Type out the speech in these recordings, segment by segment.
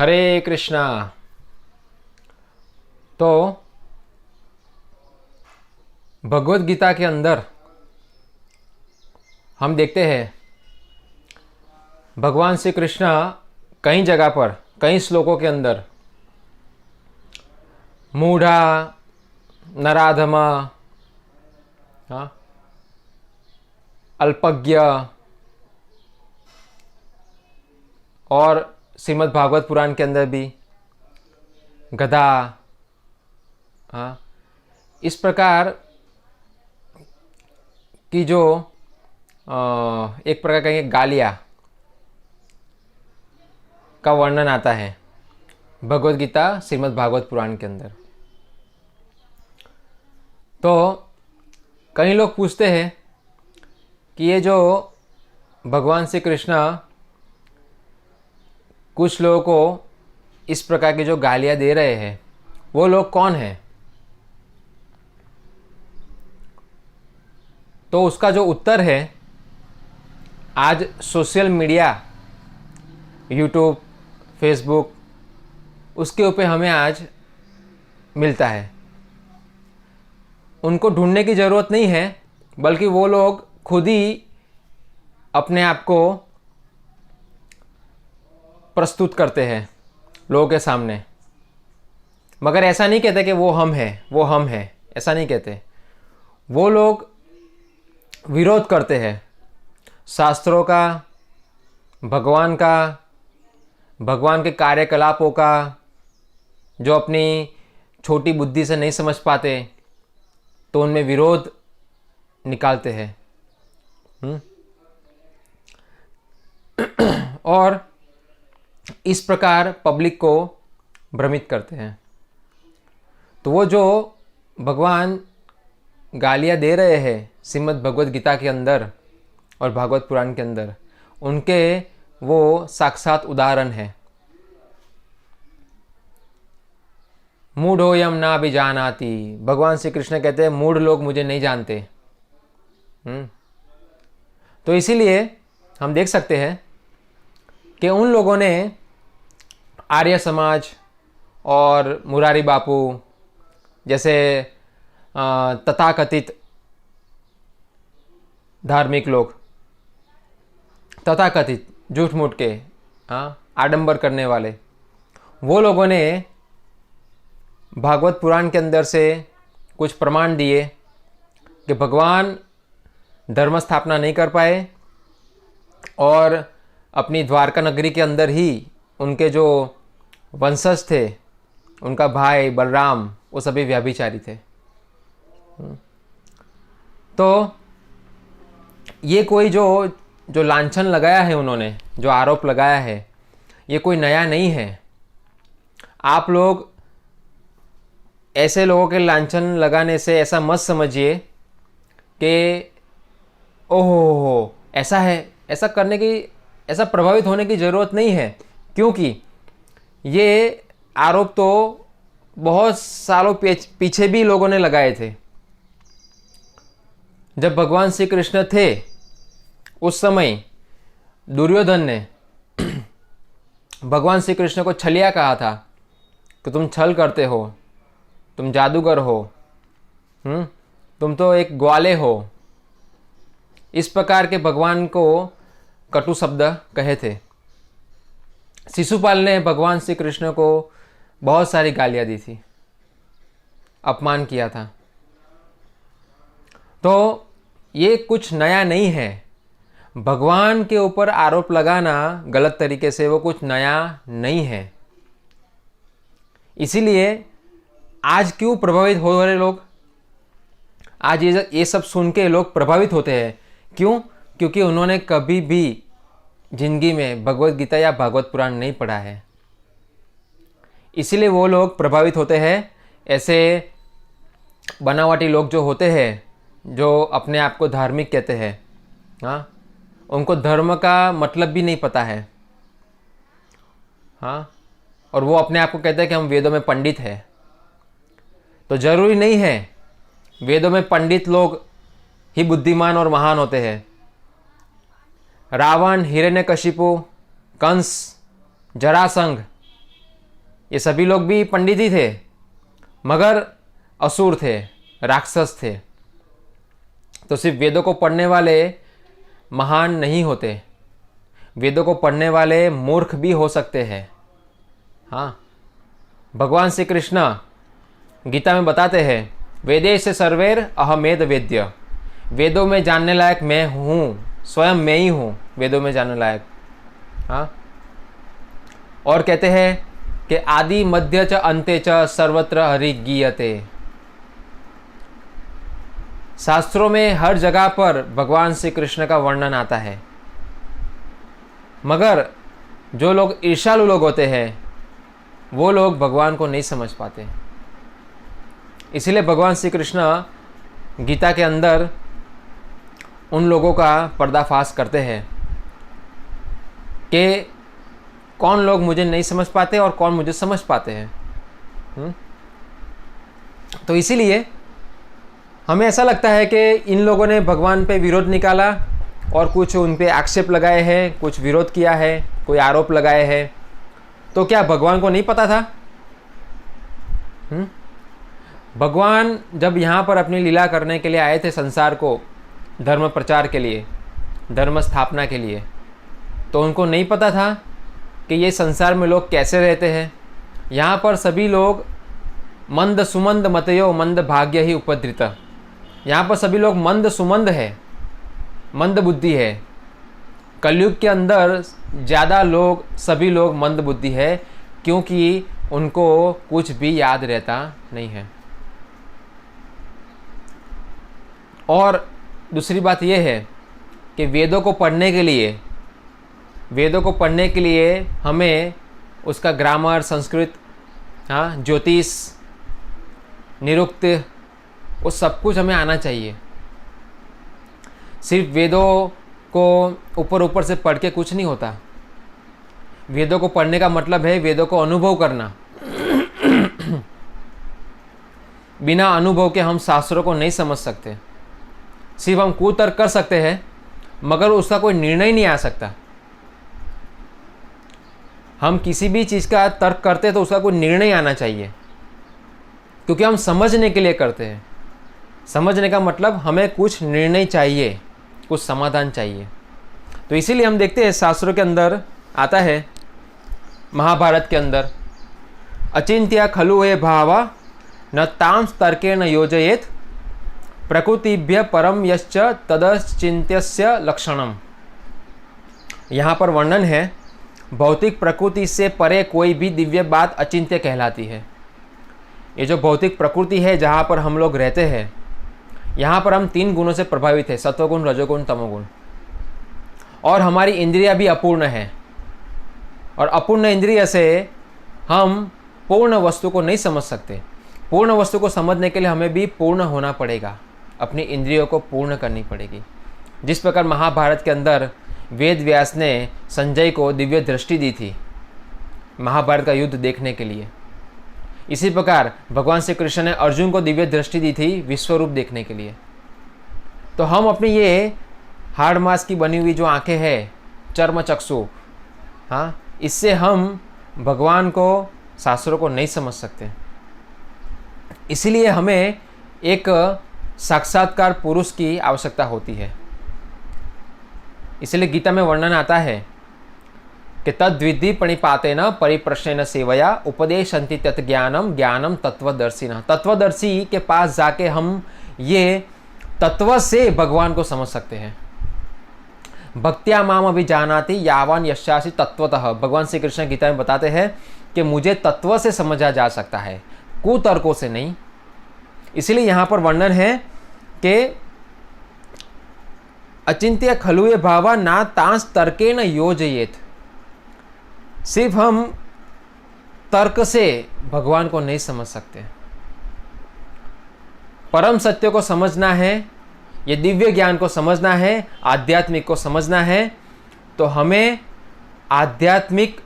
हरे कृष्णा। तो भगवत गीता के अंदर हम देखते हैं भगवान श्री कृष्ण कई जगह पर कई श्लोकों के अंदर मूढ़ा, नराधमा, अल्पज्ञ और श्रीमद् भागवत पुराण के अंदर भी गधा, इस प्रकार की जो एक प्रकार का गालियाँ का वर्णन आता है भगवत गीता श्रीमद् भागवत पुराण के अंदर। तो कई लोग पूछते हैं कि ये जो भगवान श्री कृष्ण कुछ लोगों को इस प्रकार की जो गालियाँ दे रहे हैं वो लोग कौन हैं। तो उसका जो उत्तर है आज सोशल मीडिया, यूट्यूब, फेसबुक, उसके ऊपर हमें आज मिलता है। उनको ढूंढने की ज़रूरत नहीं है, बल्कि वो लोग खुद ही अपने आप को प्रस्तुत करते हैं लोगों के सामने। मगर ऐसा नहीं कहते कि वो हम हैं, ऐसा नहीं कहते। वो लोग विरोध करते हैं शास्त्रों का, भगवान का, भगवान के कार्यकलापों का, जो अपनी छोटी बुद्धि से नहीं समझ पाते तो उनमें विरोध निकालते हैं। और इस प्रकार पब्लिक को भ्रमित करते हैं। तो वो जो भगवान गालियाँ दे रहे हैं श्रीमद् भगवत गीता के अंदर और भागवत पुराण के अंदर, उनके वो साक्षात उदाहरण है। मूढ़ोयम ना अभिजानाति, भगवान श्री कृष्ण कहते हैं मूढ़ लोग मुझे नहीं जानते। तो इसीलिए हम देख सकते हैं कि उन लोगों ने आर्य समाज और मुरारी बापू जैसे तथाकथित धार्मिक लोग, तथाकथित झूठ मूठ के आडंबर करने वाले, वो लोगों ने भागवत पुराण के अंदर से कुछ प्रमाण दिए कि भगवान धर्म स्थापना नहीं कर पाए और अपनी द्वारका नगरी के अंदर ही उनके जो वंशज थे, उनका भाई बलराम, वो सभी व्यभिचारी थे। तो ये कोई जो लांछन लगाया है, उन्होंने जो आरोप लगाया है, ये कोई नया नहीं है। आप लोग ऐसे लोगों के लांछन लगाने से ऐसा मत समझिए कि ओहो ऐसा है, ऐसा करने की, ऐसा प्रभावित होने की ज़रूरत नहीं है। क्योंकि ये आरोप तो बहुत सालों पीछे भी लोगों ने लगाए थे। जब भगवान श्री कृष्ण थे उस समय दुर्योधन ने भगवान श्री कृष्ण को छलिया कहा था कि तुम छल करते हो, तुम जादूगर हो, तुम तो एक ग्वाले हो। इस प्रकार के भगवान को कटु शब्द कहे थे। शिशुपाल ने भगवान श्री कृष्ण को बहुत सारी गालियाँ दी थी, अपमान किया था। तो ये कुछ नया नहीं है। भगवान के ऊपर आरोप लगाना गलत तरीके से, वो कुछ नया नहीं है। इसीलिए आज क्यों प्रभावित हो रहे लोग, आज ये सब सुन के लोग प्रभावित होते हैं। क्यों? क्योंकि उन्होंने कभी भी जिंदगी में भगवत गीता या भागवत पुराण नहीं पढ़ा है। इसीलिए वो लोग प्रभावित होते हैं। ऐसे बनावटी लोग जो होते हैं, जो अपने आप को धार्मिक कहते हैं, उनको धर्म का मतलब भी नहीं पता है। और वो अपने आप को कहते हैं कि हम वेदों में पंडित हैं। तो जरूरी नहीं है वेदों में पंडित लोग ही बुद्धिमान और महान होते हैं। रावण, हिरण्यकशिपु, कंस, जरासंध, ये सभी लोग भी पंडित ही थे, मगर असुर थे, राक्षस थे। तो सिर्फ वेदों को पढ़ने वाले महान नहीं होते, वेदों को पढ़ने वाले मूर्ख भी हो सकते हैं। हाँ, भगवान श्री कृष्ण गीता में बताते हैं, वेदेश सर्वैर अहमेद वेद्य, वेदों में जानने लायक मैं हूँ, स्वयं मैं ही हूँ वेदों में जानने लायक। हाँ, और कहते हैं कि आदि मध्य च अंते च सर्वत्र हरि गीयते। शास्त्रों में हर जगह पर भगवान श्री कृष्ण का वर्णन आता है, मगर जो लोग ईर्ष्यालु लोग होते हैं वो लोग भगवान को नहीं समझ पाते। इसीलिए भगवान श्री कृष्ण गीता के अंदर उन लोगों का पर्दाफाश करते हैं कि कौन लोग मुझे नहीं समझ पाते और कौन मुझे समझ पाते हैं। तो इसीलिए हमें ऐसा लगता है कि इन लोगों ने भगवान पे विरोध निकाला और कुछ उन पे आक्षेप लगाए हैं, कुछ विरोध किया है, कोई आरोप लगाए हैं। तो क्या भगवान को नहीं पता था? भगवान जब यहाँ पर अपनी लीला करने के लिए आए थे संसार को, धर्म प्रचार के लिए, धर्म स्थापना के लिए, तो उनको नहीं पता था कि ये संसार में लोग कैसे रहते हैं। यहाँ पर सभी लोग मंद सुमंद मतयो मंद भाग्य ही उपद्रित, यहाँ पर सभी लोग मंद सुमंद है, मंद बुद्धि है। कलयुग के अंदर ज़्यादा लोग, सभी लोग मंद बुद्धि है, क्योंकि उनको कुछ भी याद रहता नहीं है। और दूसरी बात यह है कि वेदों को पढ़ने के लिए हमें उसका ग्रामर, संस्कृत, हाँ, ज्योतिष, निरुक्त, वो सब कुछ हमें आना चाहिए। सिर्फ वेदों को ऊपर से पढ़ के कुछ नहीं होता। वेदों को पढ़ने का मतलब है वेदों को अनुभव करना। बिना अनुभव के हम शास्त्रों को नहीं समझ सकते। सिर्फ हम कुतर्क कर सकते हैं, मगर उसका कोई निर्णय नहीं आ सकता। हम किसी भी चीज़ का तर्क करते हैं तो उसका कोई निर्णय आना चाहिए, क्योंकि हम समझने के लिए करते हैं। समझने का मतलब हमें कुछ निर्णय चाहिए, कुछ समाधान चाहिए। तो इसीलिए हम देखते हैं शास्त्रों के अंदर आता है, महाभारत के अंदर, अचिंत्य खलु हे भावा न तांस तर्केण योजयेत प्रकृतिभ्य परम यश्च तदचिंत्यस्य लक्षणम। यहाँ पर वर्णन है, भौतिक प्रकृति से परे कोई भी दिव्य बात अचिंत्य कहलाती है। ये जो भौतिक प्रकृति है जहाँ पर हम लोग रहते हैं, यहाँ पर हम 3 गुणों से प्रभावित है, सत्वगुण, रजोगुण, तमोगुण। और हमारी इंद्रियां भी अपूर्ण है, और अपूर्ण इंद्रिय से हम पूर्ण वस्तु को नहीं समझ सकते। पूर्ण वस्तु को समझने के लिए हमें भी पूर्ण होना पड़ेगा, अपनी इंद्रियों को पूर्ण करनी पड़ेगी। जिस प्रकार महाभारत के अंदर वेद व्यास ने संजय को दिव्य दृष्टि दी थी महाभारत का युद्ध देखने के लिए, इसी प्रकार भगवान श्री कृष्ण ने अर्जुन को दिव्य दृष्टि दी थी विश्वरूप देखने के लिए। तो हम अपनी ये हाड़ मांस की बनी हुई जो आंखें हैं, चर्म चक्षु, हाँ, इससे हम भगवान को, शास्त्रों को नहीं समझ सकते। इसीलिए हमें एक साक्षात्कार पुरुष की आवश्यकता होती है। इसलिए गीता में वर्णन आता है कि तद्विधि प्रणिपातेन परिप्रश्नेन सेवया उपदेशन्ति तत् ज्ञानम ज्ञानम तत्वदर्शिनः। तत्वदर्शी के पास जाके हम ये तत्व से भगवान को समझ सकते हैं। भक्त्या माम अभिजानाति यावान यस्यासि तत्वतः। भगवान श्री कृष्ण गीता में बताते हैं कि मुझे तत्व से समझा जा सकता है, कुतर्कों से नहीं। इसलिए यहाँ पर वर्णन है कि अचिंत्य खलुए भावा ना तांस तर्केण योजयेत। सिर्फ हम तर्क से भगवान को नहीं समझ सकते। परम सत्य को समझना है, ये दिव्य ज्ञान को समझना है, आध्यात्मिक को समझना है, तो हमें आध्यात्मिक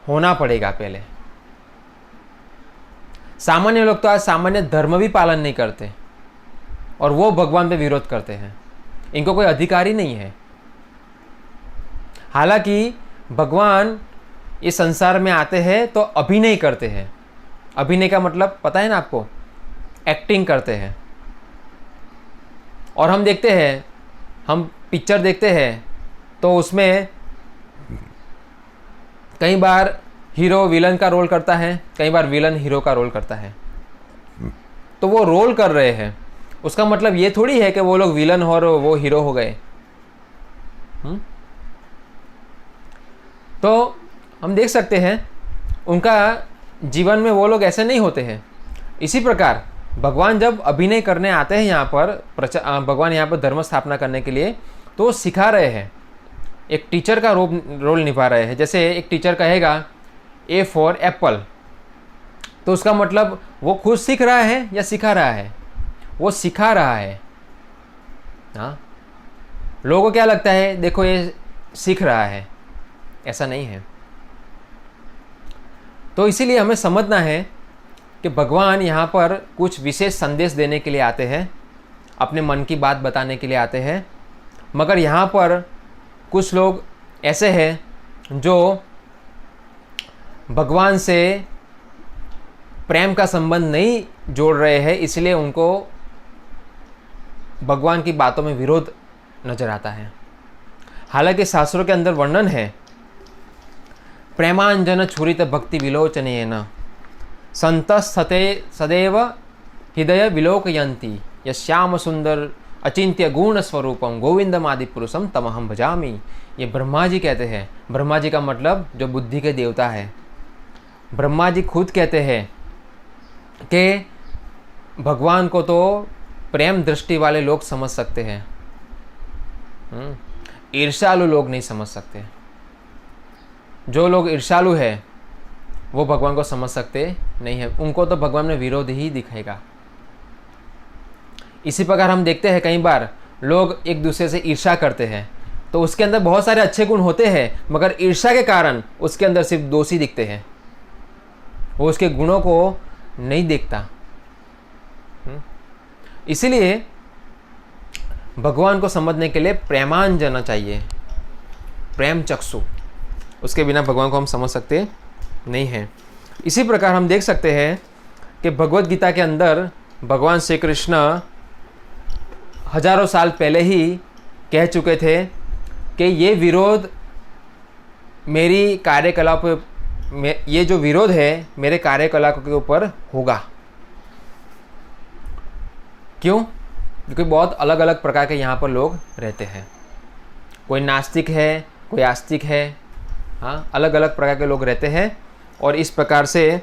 होना पड़ेगा पहले। सामान्य लोग तो आज सामान्य धर्म भी पालन नहीं करते और वो भगवान पे विरोध करते हैं। इनको कोई अधिकार ही नहीं है। हालांकि भगवान इस संसार में आते हैं तो अभिनय करते हैं, अभिनय का मतलब पता है ना आपको, एक्टिंग करते हैं। और हम देखते हैं, हम पिक्चर देखते हैं तो उसमें कई बार हीरो विलन का रोल करता है, कई बार विलन हीरो का रोल करता है। तो वो रोल कर रहे हैं, उसका मतलब ये थोड़ी है कि वो लोग विलन और वो हीरो हो गए। तो हम देख सकते हैं उनका जीवन में वो लोग ऐसे नहीं होते हैं। इसी प्रकार भगवान जब अभिनय करने आते हैं यहाँ पर, भगवान यहाँ पर धर्म स्थापना करने के लिए, तो सिखा रहे हैं, एक टीचर का रोल निभा रहे हैं। जैसे एक टीचर कहेगा ए फॉर एप्पल, तो उसका मतलब वो खुद सीख रहा है या सिखा रहा है? वो सिखा रहा है। हाँ, लोगों को क्या लगता है, देखो ये सीख रहा है, ऐसा नहीं है। तो इसीलिए हमें समझना है कि भगवान यहाँ पर कुछ विशेष संदेश देने के लिए आते हैं, अपने मन की बात बताने के लिए आते हैं। मगर यहाँ पर कुछ लोग ऐसे हैं जो भगवान से प्रेम का संबंध नहीं जोड़ रहे हैं, इसलिए उनको भगवान की बातों में विरोध नजर आता है। हालांकि शास्त्रों के अंदर वर्णन है, प्रेमांजन छुरित भक्ति विलोचनेन संतस्थते सदैव हृदय विलोकयन्ति यश्याम सुंदर अचिंत्य गुण स्वरूपम गोविंदमादि पुरुषम तमहम भजामि। ये ब्रह्मा जी कहते हैं। ब्रह्मा जी का मतलब जो बुद्धि के देवता है। ब्रह्मा जी खुद कहते हैं कि भगवान को तो प्रेम दृष्टि वाले लोग समझ सकते हैं, ईर्ष्यालु लोग नहीं समझ सकते। जो लोग ईर्ष्यालु है वो भगवान को समझ सकते नहीं है, उनको तो भगवान में विरोध ही दिखेगा। इसी प्रकार हम देखते हैं कई बार लोग एक दूसरे से ईर्ष्या करते हैं, तो उसके अंदर बहुत सारे अच्छे गुण होते हैं, मगर ईर्ष्या के कारण उसके अंदर सिर्फ दोषी दिखते हैं, वो उसके गुणों को नहीं देखता। इसीलिए भगवान को समझने के लिए प्रेमांजन चाहिए, प्रेम चक्षु, उसके बिना भगवान को हम समझ सकते नहीं हैं। इसी प्रकार हम देख सकते हैं कि भगवत गीता के अंदर भगवान श्री कृष्ण हजारों साल पहले ही कह चुके थे कि ये विरोध मेरी कार्यकलाप में, ये जो विरोध है मेरे कार्यकलापों के ऊपर होगा। क्यों? क्योंकि बहुत अलग अलग प्रकार के यहाँ पर लोग रहते हैं, कोई नास्तिक है, कोई आस्तिक है, हाँ, अलग अलग प्रकार के लोग रहते हैं, और इस प्रकार से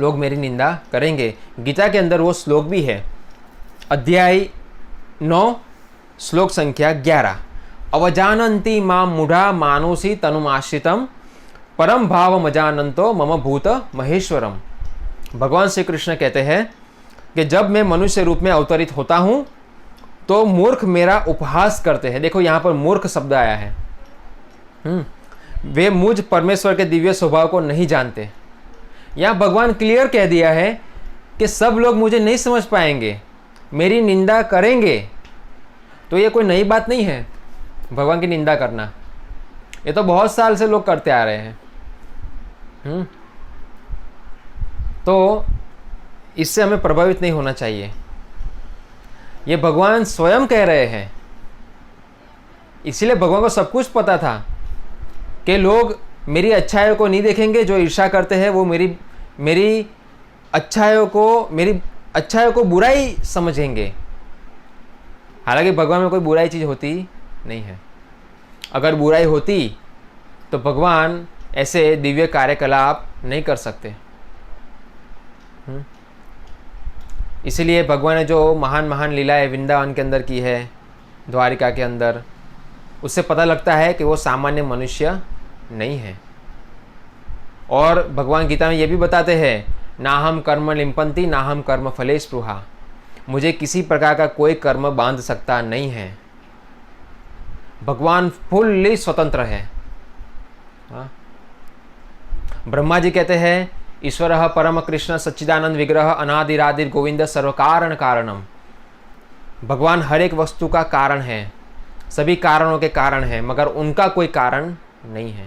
लोग मेरी निंदा करेंगे। गीता के अंदर वो श्लोक भी है, अध्याय 9 श्लोक संख्या 11, अवजानन्ति मां मूढ़ा मानोसी तनुमाश्रितम परम भाव मजानंतो मम भूत महेश्वरम। भगवान श्री कृष्ण कहते हैं कि जब मैं मनुष्य रूप में अवतरित होता हूँ तो मूर्ख मेरा उपहास करते हैं। देखो यहाँ पर मूर्ख शब्द आया है। वे मुझ परमेश्वर के दिव्य स्वभाव को नहीं जानते। यहाँ भगवान क्लियर कह दिया है कि सब लोग मुझे नहीं समझ पाएंगे, मेरी निंदा करेंगे। तो ये कोई नई बात नहीं है भगवान की निंदा करना, ये तो बहुत साल से लोग करते आ रहे हैं। तो इससे हमें प्रभावित नहीं होना चाहिए। ये भगवान स्वयं कह रहे हैं, इसीलिए भगवान को सब कुछ पता था कि लोग मेरी अच्छाइयों को नहीं देखेंगे। जो ईर्ष्या करते हैं वो मेरी अच्छाइयों को बुराई समझेंगे। हालांकि भगवान में कोई बुराई चीज़ होती नहीं है। अगर बुराई होती तो भगवान ऐसे दिव्य कार्यकलाप नहीं कर सकते। इसलिए भगवान ने जो महान महान लीलाएं वृंदावन के अंदर की है, द्वारिका के अंदर, उससे पता लगता है कि वो सामान्य मनुष्य नहीं है। और भगवान गीता में ये भी बताते हैं, ना हम कर्म लिंपंती ना हम कर्म फले स्पृहा। मुझे किसी प्रकार का कोई कर्म बांध सकता नहीं है। भगवान फुल्ली स्वतंत्र है। ब्रह्मा जी कहते हैं, ईश्वर परम कृष्ण सच्चिदानंद विग्रह अनादिरादिर गोविंद सर्व कारण कारणम। भगवान हर एक वस्तु का कारण है, सभी कारणों के कारण है, मगर उनका कोई कारण नहीं है।